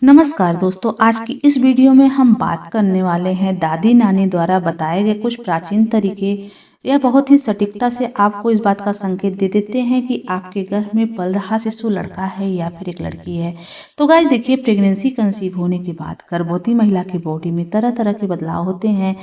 नमस्कार दोस्तों, आज की इस वीडियो में हम बात करने वाले हैं दादी नानी द्वारा बताए गए कुछ प्राचीन तरीके। यह बहुत ही सटीकता से आपको इस बात का संकेत दे देते हैं कि आपके घर में पल रहा शिशु लड़का है या फिर एक लड़की है। तो गाइस देखिए, प्रेगनेंसी कंसीव होने के बाद गर्भवती महिला की बॉडी में तरह तरह के बदलाव होते हैं।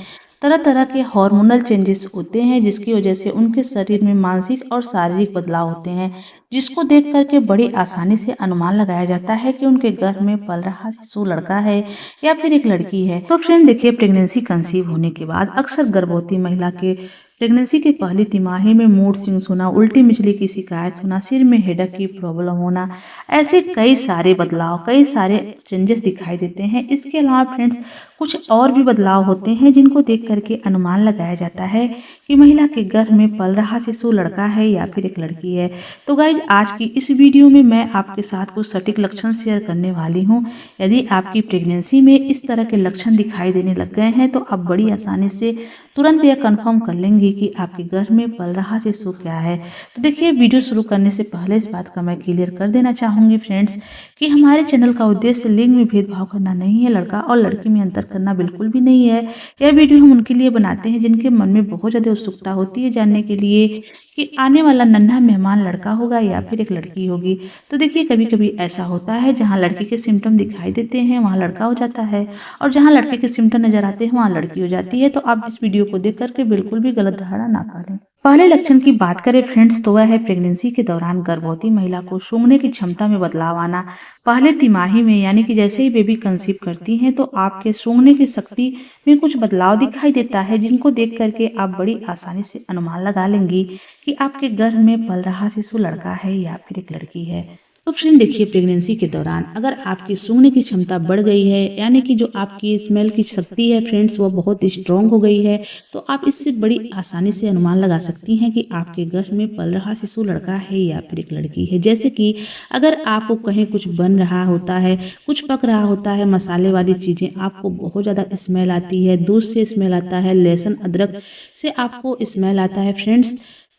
तरह तरह के हार्मोनल चेंजेस होते हैं जिसकी वजह से उनके शरीर में मानसिक और शारीरिक बदलाव होते हैं, जिसको देख करके बड़ी आसानी से अनुमान लगाया जाता है कि उनके गर्भ में पल रहा शिशु लड़का है या फिर एक लड़की है। तो फ्रेंड देखिए, प्रेगनेंसी कंसीव होने के बाद अक्सर गर्भवती महिला के प्रेगनेंसी के पहली तिमाही में मूड स्विंग्स होना, उल्टी मिचली की शिकायत होना, सिर में हेडेक की प्रॉब्लम होना, ऐसे कई सारे बदलाव, कई सारे चेंजेस दिखाई देते हैं। इसके अलावा फ्रेंड्स कुछ और भी बदलाव होते हैं जिनको देख करके अनुमान लगाया जाता है कि महिला के गर्भ में पल रहा शिशु लड़का है या फिर एक लड़की है। तो गाइज आज की इस वीडियो में मैं आपके साथ कुछ सटीक लक्षण शेयर करने वाली हूँ। यदि आपकी प्रेगनेंसी में इस तरह के लक्षण दिखाई देने लग गए हैं तो आप बड़ी आसानी से तुरंत यह कंफर्म कर लेंगे कि आपके गर्भ में पल रहा शिशु क्या है। तो देखिए, वीडियो शुरू करने से पहले इस बात का मैं क्लियर कर देना चाहूँगी फ्रेंड्स कि हमारे चैनल का उद्देश्य लिंग में भेदभाव करना नहीं है, लड़का और लड़की में अंतर करना बिल्कुल भी नहीं है। यह वीडियो हम उनके लिए बनाते हैं जिनके मन में बहुत ज़्यादा उत्सुकता होती है जानने के लिए कि आने वाला नन्हा मेहमान लड़का होगा या फिर एक लड़की होगी। तो देखिए, कभी कभी ऐसा होता है जहाँ लड़की के सिम्टम दिखाई देते हैं वहाँ लड़का हो जाता है, और जहाँ लड़के के सिम्टम नजर आते हैं वहाँ लड़की हो जाती है। तो आप इस वीडियो को देख करके बिल्कुल भी गलत धारणा ना करें। पहले लक्षण की बात करें फ्रेंड्स तो वह है प्रेगनेंसी के दौरान गर्भवती महिला को सूंघने की क्षमता में बदलाव आना। पहले तिमाही में यानी कि जैसे ही बेबी कंसीव करती हैं तो आपके सूंघने की शक्ति में कुछ बदलाव दिखाई देता है, जिनको देख करके आप बड़ी आसानी से अनुमान लगा लेंगी कि आपके गर्भ में पल रहा शिशु लड़का है या फिर एक लड़की है। तो फ्रेंड देखिए, प्रेगनेंसी के दौरान अगर आपकी सूंघने की क्षमता बढ़ गई है यानी कि जो आपकी स्मेल की शक्ति है फ्रेंड्स वो बहुत स्ट्रांग हो गई है, तो आप इससे बड़ी आसानी से अनुमान लगा सकती हैं कि आपके गर्भ में पल रहा शिशु लड़का है या फिर एक लड़की है। जैसे कि अगर आपको कहीं कुछ बन रहा होता है, कुछ पक रहा होता है, मसाले वाली चीज़ें आपको बहुत ज़्यादा स्मेल आती है, दूध से स्मेल आता है, लहसुन अदरक से आपको स्मेल आता है फ्रेंड्स,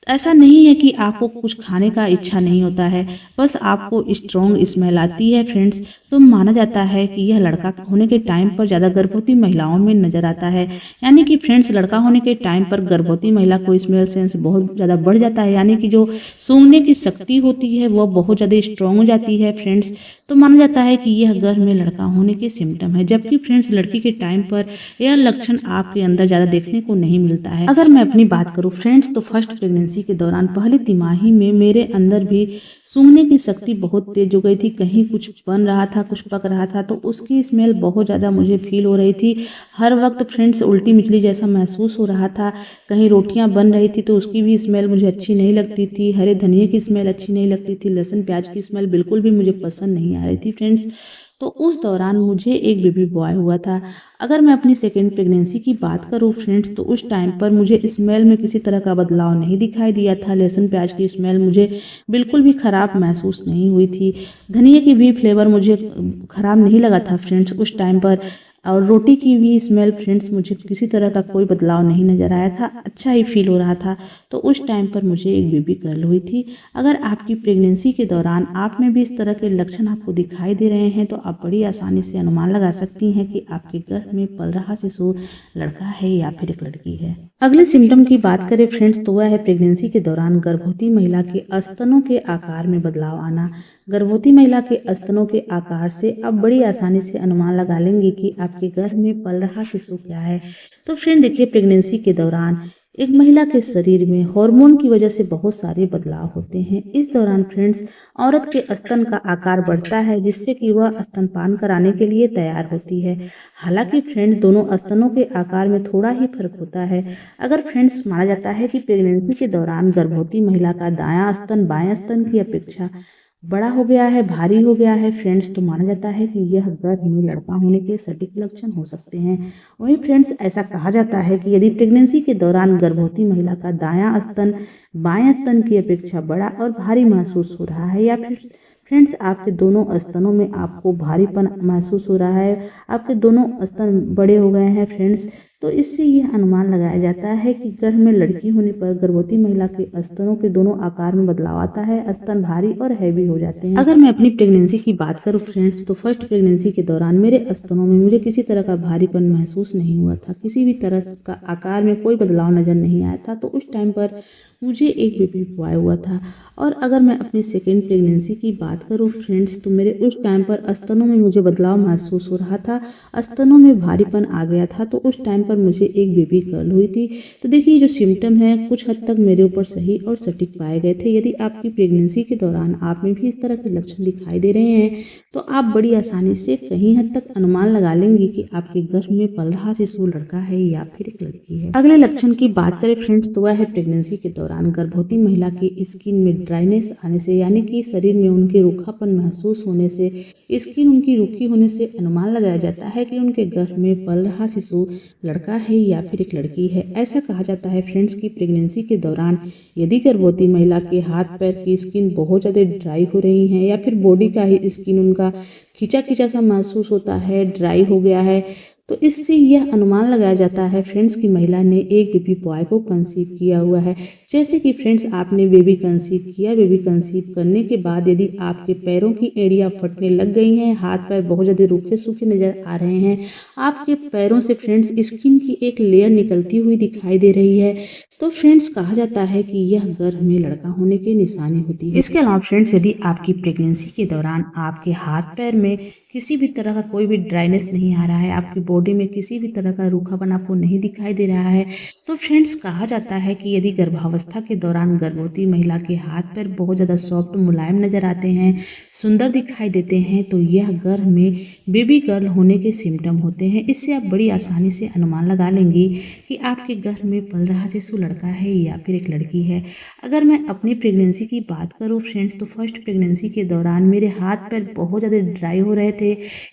ऐसा नहीं है कि आपको कुछ खाने का इच्छा नहीं होता है, बस आपको स्ट्रॉन्ग स्मेल आती है फ्रेंड्स, तो माना जाता है कि यह लड़का होने के टाइम पर ज़्यादा गर्भवती महिलाओं में नजर आता है। यानी कि फ्रेंड्स लड़का होने के टाइम पर गर्भवती महिला को स्मेल सेंस बहुत ज़्यादा बढ़ जाता है, यानी कि जो सूंघने की शक्ति होती है वह बहुत ज़्यादा स्ट्रॉन्ग हो जाती है फ्रेंड्स, तो माना जाता है कि यह गर्भ में लड़का होने के सिम्टम है। जबकि फ्रेंड्स लड़की के टाइम पर यह लक्षण आपके अंदर ज़्यादा देखने को नहीं मिलता है। अगर मैं अपनी बात करूँ फ्रेंड्स तो फर्स्ट प्रेगनेंसी के दौरान पहली तिमाही में मेरे अंदर भी सूंघने की शक्ति बहुत तेज हो गई थी। कहीं कुछ बन रहा था, कुछ पक रहा था तो उसकी स्मेल बहुत ज़्यादा मुझे फील हो रही थी। हर वक्त फ्रेंड्स उल्टी मिचली जैसा महसूस हो रहा था। कहीं रोटियां बन रही थी तो उसकी भी स्मेल मुझे अच्छी नहीं लगती थी, हरे धनिए की स्मेल अच्छी नहीं लगती थी, लहसुन प्याज की स्मेल बिल्कुल भी मुझे पसंद नहीं आ रही थी फ्रेंड्स। तो उस दौरान मुझे एक बेबी बॉय हुआ था। अगर मैं अपनी सेकेंड प्रेगनेंसी की बात करूँ फ्रेंड्स तो उस टाइम पर मुझे स्मेल में किसी तरह का बदलाव नहीं दिखाई दिया था। लहसुन प्याज की स्मेल मुझे बिल्कुल भी ख़राब महसूस नहीं हुई थी। धनिए की भी फ्लेवर मुझे ख़राब नहीं लगा था फ्रेंड्स उस टाइम पर, और रोटी की भी स्मेल फ्रेंड्स मुझे किसी तरह का कोई बदलाव नहीं नज़र आया था, अच्छा ही फील हो रहा था। तो उस टाइम पर मुझे एक बेबी गर्ल हुई थी। अगर आपकी प्रेगनेंसी के दौरान आप में भी इस तरह के लक्षण आपको दिखाई दे रहे हैं तो आप बड़ी आसानी से अनुमान लगा सकती हैं कि आपके गर्भ में पल रहा शिशु लड़का है या फिर एक लड़की है। अगले सिम्टम की बात करें फ्रेंड्स तो वह है प्रेगनेंसी के दौरान गर्भवती महिला के स्तनों के आकार में बदलाव आना। गर्भवती महिला के स्तनों के आकार से आप बड़ी आसानी से अनुमान लगा लेंगे कि आपके गर्भ में पल रहा शिशु क्या है। तो फ्रेंड देखिए, प्रेगनेंसी के दौरान एक महिला के शरीर में हार्मोन की वजह से बहुत सारे बदलाव होते हैं। इस दौरान फ्रेंड्स औरत के स्तन का आकार बढ़ता है जिससे कि वह स्तनपान कराने के लिए तैयार होती है। हालांकि फ्रेंड्स दोनों स्तनों के आकार में थोड़ा ही फर्क होता है। अगर फ्रेंड्स माना जाता है कि प्रेगनेंसी के दौरान गर्भवती महिला का दायां स्तन बाएं स्तन की अपेक्षा बड़ा हो गया है, भारी हो गया है फ्रेंड्स, तो माना जाता है कि यह गर्भ में लड़का होने के सटीक लक्षण हो सकते हैं। वहीं फ्रेंड्स ऐसा कहा जाता है कि यदि प्रेगनेंसी के दौरान गर्भवती महिला का दायां स्तन बाएं स्तन की अपेक्षा बड़ा और भारी महसूस हो रहा है, या फिर फ्रेंड्स आपके दोनों स्तनों में आपको भारीपन महसूस हो रहा है, आपके दोनों स्तन बड़े हो गए हैं फ्रेंड्स, तो इससे यह अनुमान लगाया जाता है कि गर्भ में लड़की होने पर गर्भवती महिला के स्तनों के दोनों आकार में बदलाव आता है, स्तन भारी और हैवी हो जाते हैं। अगर मैं अपनी प्रेगनेंसी की बात करूं फ्रेंड्स, तो फर्स्ट प्रेगनेंसी के दौरान मेरे स्तनों में मुझे किसी तरह का भारीपन महसूस नहीं हुआ था, किसी भी तरह का आकार में कोई बदलाव नजर नहीं आया था। तो उस टाइम पर मुझे एक बेबी बॉय हुआ था। और अगर मैं अपनी सेकेंड प्रेगनेंसी की बात करूं फ्रेंड्स, तो मेरे उस टाइम पर स्तनों में मुझे बदलाव महसूस हो रहा था, स्तनों में भारीपन आ गया था। तो उस टाइम पर मुझे एक बेबी गर्ल हुई थी। तो देखिए जो सिम्टम है कुछ हद तक मेरे ऊपर सही और सटीक पाए गए थे। यदि आपकी प्रेगनेंसी के दौरान आप में भी इस तरह के लक्षण दिखाई दे रहे हैं, तो आप बड़ी आसानी से कहीं हद तक अनुमान लगा लेंगे कि आपके गर्भ में पल रहा शिशु लड़का है या फिर एक लड़की है। अगले लक्षण की बात करें फ्रेंड्स, तो वह है प्रेगनेंसी के दौरान गर्भवती महिला की स्किन में ड्राइनेस आने से, यानी कि शरीर में उनके रूखापन महसूस होने से, स्किन उनकी रूखी होने से अनुमान लगाया जाता है कि उनके गर्भ में पल रहा शिशु लड़का है या फिर एक लड़की है। ऐसा कहा जाता है फ्रेंड्स कि प्रेगनेंसी के दौरान यदि गर्भवती महिला के हाथ पैर की स्किन बहुत ज़्यादा ड्राई हो रही है या फिर बॉडी का ही स्किन उनका खींचा खींचा सा महसूस होता है, ड्राई हो गया है, तो इससे यह अनुमान लगाया जाता है फ्रेंड्स की महिला ने एक बेबी बॉय को कंसीव किया हुआ है। जैसे कि फ्रेंड्स आपने बेबी कंसीव किया, बेबी कंसीव करने के बाद यदि आपके पैरों की एड़ियाँ फटने लग गई हैं, हाथ पैर बहुत ज़्यादा रूखे सूखे नज़र आ रहे हैं, आपके पैरों से फ्रेंड्स स्किन की एक लेयर निकलती हुई दिखाई दे रही है, तो फ्रेंड्स कहा जाता है कि यह गर्भ में लड़का होने की निशानी होती है। इसके अलावा फ्रेंड्स यदि आपकी प्रेगनेंसी के दौरान आपके हाथ पैर में किसी भी तरह का कोई भी ड्राइनेस नहीं आ रहा है, आपकी बॉडी में किसी भी तरह का रूखापन आपको नहीं दिखाई दे रहा है, तो फ्रेंड्स कहा जाता है कि यदि गर्भावस्था के दौरान गर्भवती महिला के हाथ पैर बहुत ज़्यादा सॉफ्ट मुलायम नजर आते हैं, सुंदर दिखाई देते हैं, तो यह गर्भ में बेबी गर्ल होने के सिम्टम होते हैं। इससे आप बड़ी आसानी से अनुमान लगा लेंगी कि आपके गर्भ में पल रहा शिशु लड़का है या फिर एक लड़की है। अगर मैं अपनी प्रेगनेंसी की बात करूँ फ्रेंड्स, तो फर्स्ट प्रेगनेंसी के दौरान मेरे हाथ पैर बहुत ज़्यादा ड्राई हो रहे थे,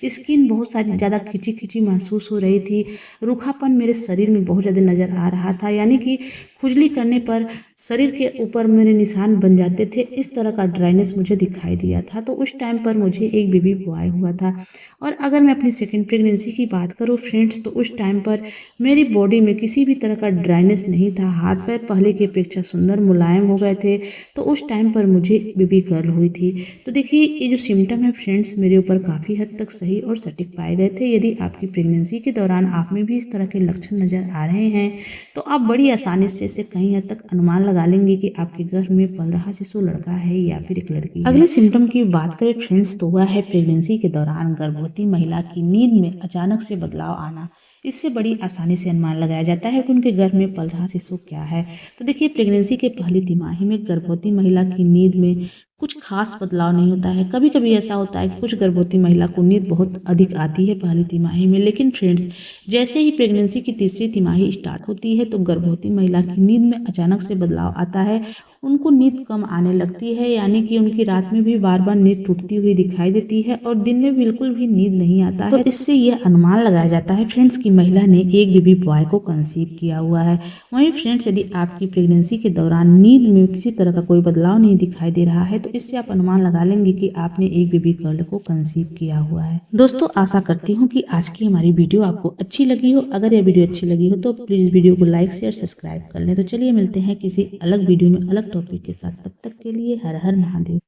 स्किन बहुत सारी ज़्यादा खिंची खिंची महसूस हो रही थी, रूखापन मेरे शरीर में बहुत ज़्यादा नज़र आ रहा था, यानी कि खुजली करने पर शरीर के ऊपर मेरे निशान बन जाते थे, इस तरह का ड्राइनेस मुझे दिखाई दिया था। तो उस टाइम पर मुझे एक बेबी बॉय हुआ था। और अगर मैं अपनी सेकेंड प्रेगनेंसी की बात करूँ फ्रेंड्स, तो उस टाइम पर मेरी बॉडी में किसी भी तरह का ड्राइनेस नहीं था, हाथ पैर पहले की अपेक्षा सुंदर मुलायम हो गए थे। तो उस टाइम पर मुझे बेबी गर्ल हुई थी। तो देखिए ये जो सिम्टम है फ्रेंड्स मेरे ऊपर काफ़ी हद तक सही और सटीक पाए गए थे। यदि आपकी प्रेगनेंसी के दौरान आप में भी इस तरह के लक्षण नज़र आ रहे हैं, तो आप बड़ी आसानी से इसे कहीं हद तक अनुमान लगा लेंगे कि आपके गर्भ में पल रहा शिशु लड़का है या फिर एक लड़की है। अगले सिम्टम की बात करें फ्रेंड्स, तो वह है प्रेगनेंसी के दौरान गर्भवती महिला की नींद में अचानक से बदलाव आना। इससे बड़ी आसानी से अनुमान लगाया जाता है कि उनके गर्भ में पल रहा शिशु क्या है। तो देखिए प्रेगनेंसी के पहली तिमाही में गर्भवती महिला की नींद में कुछ खास बदलाव नहीं होता है। कभी कभी ऐसा होता है कि कुछ गर्भवती महिला को नींद बहुत अधिक आती है पहली तिमाही में, लेकिन फ्रेंड्स जैसे ही प्रेगनेंसी की तीसरी तिमाही स्टार्ट होती है तो गर्भवती महिला की नींद में अचानक से बदलाव आता है, उनको नींद कम आने लगती है, यानी कि उनकी रात में भी बार बार नींद टूटती हुई दिखाई देती है और दिन में बिल्कुल भी नींद नहीं आता है। तो इससे यह अनुमान लगाया जाता है फ्रेंड्स की महिला ने एक बेबी बॉय को कंसीव किया हुआ है। वहीं फ्रेंड्स यदि आपकी प्रेगनेंसी के दौरान नींद में किसी तरह का कोई बदलाव नहीं दिखाई दे रहा है, तो इससे आप अनुमान लगा लेंगे कि आपने एक बेबी गर्ल को कंसीव किया हुआ है। दोस्तों आशा करती हूँ कि आज की हमारी वीडियो आपको अच्छी लगी हो। अगर यह वीडियो अच्छी लगी हो तो प्लीज वीडियो को लाइक शेयर सब्सक्राइब कर लें। तो चलिए मिलते हैं किसी अलग वीडियो में अलग टॉपिक के साथ। तब तक के लिए हर हर महादेव।